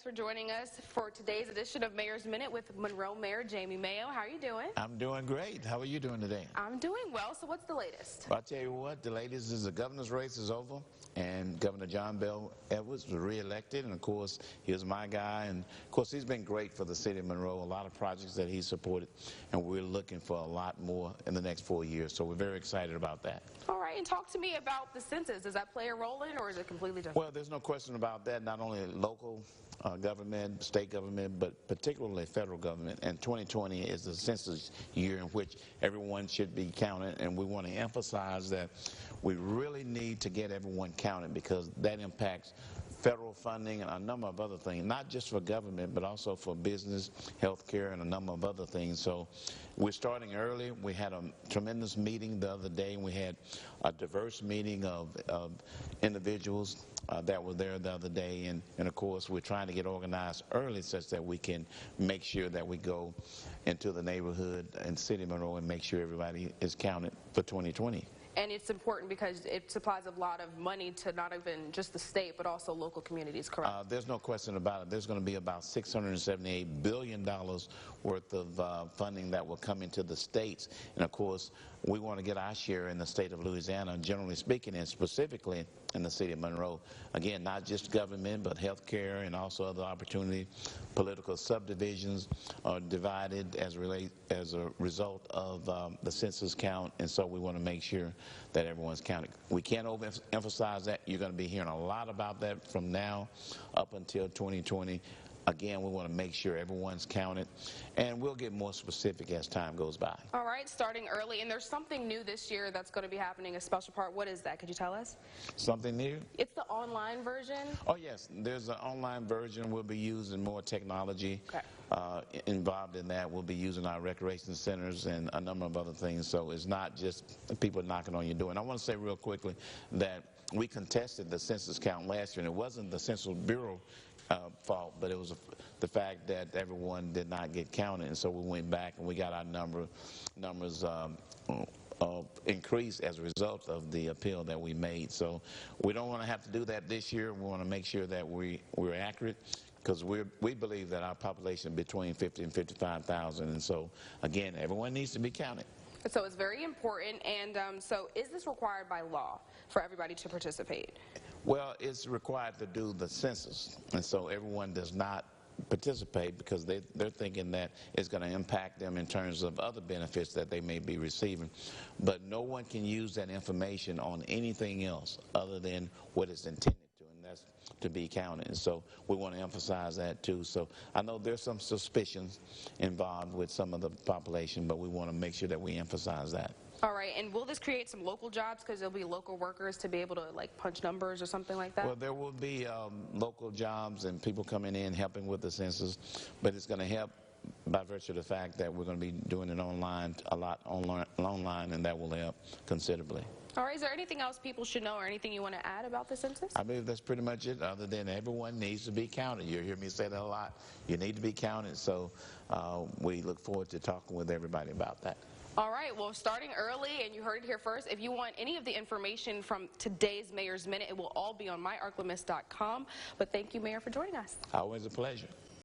Thanks for joining us for today's edition of Mayor's Minute with Monroe Mayor Jamie Mayo. How are you doing? I'm doing great. How are you doing today? I'm doing well. So what's the latest? Well, I'll tell you what, the latest is the governor's race is over, and Governor John Bel Edwards was reelected, and of course, he was my guy, and of course, he's been great for the city of Monroe, a lot of projects that he's supported, and we're looking for a lot more in the next 4 years, so we're very excited about that. All right, and talk to me about the census. Does that play a role in it, or is it completely different? Well, there's no question about that, not only local government, state government, but particularly federal government. And 2020 is the census year in which everyone should be counted, and we want to emphasize that we really need to get everyone counted because that impacts federal funding and a number of other things, not just for government, but also for business, healthcare, and a number of other things. So we're starting early. We had a tremendous meeting the other day, and we had a diverse meeting of individuals that were there the other day. And of course, we're trying to get organized early such that we can make sure that we go into the neighborhood and city of Monroe and make sure everybody is counted for 2020. And it's important because it supplies a lot of money to not even just the state, but also local communities, correct? There's no question about it. There's going to be about $678 billion worth of funding that will come into the states. And, of course, we want to get our share in the state of Louisiana, generally speaking, and specifically in the city of Monroe. Again, not just government, but health care and also other opportunities. Political subdivisions are divided as a result of the census count, and so we want to make sure that everyone's counted. We can't overemphasize that. You're going to be hearing a lot about that from now up until 2020. Again, we want to make sure everyone's counted, and we'll get more specific as time goes by. All right, starting early, and there's something new this year that's going to be happening, a special part. What is that? Could you tell us? Something new? It's the online version. Oh, yes. There's an online version. We'll be using more technology involved in that. We'll be using our recreation centers and a number of other things, so it's not just people knocking on your door. And I want to say real quickly that we contested the census count last year, and it wasn't the Census Bureau fault, but it was the fact that everyone did not get counted, and so we went back and we got our numbers increased as a result of the appeal that we made. So we don't want to have to do that this year. We want to make sure that we're accurate, because we believe that our population is between 50 and 55,000, and so again, everyone needs to be counted. So it's very important, and so is this required by law for everybody to participate? Well, it's required to do the census, and so everyone does not participate because they're thinking that it's going to impact them in terms of other benefits that they may be receiving. But no one can use that information on anything else other than what it's intended to, and that's to be counted. And so we want to emphasize that too. So I know there's some suspicions involved with some of the population, but we want to make sure that we emphasize that. All right, and will this create some local jobs because there'll be local workers to be able to like punch numbers or something like that? Well, there will be local jobs and people coming in helping with the census, but it's going to help by virtue of the fact that we're going to be doing it online, a lot online, and that will help considerably. All right, is there anything else people should know or anything you want to add about the census? I believe that's pretty much it, other than everyone needs to be counted. You hear me say that a lot. You need to be counted, so we look forward to talking with everybody about that. All right, well, starting early, and you heard it here first, if you want any of the information from today's Mayor's Minute, it will all be on myarklamiss.com. But thank you, Mayor, for joining us. Always a pleasure.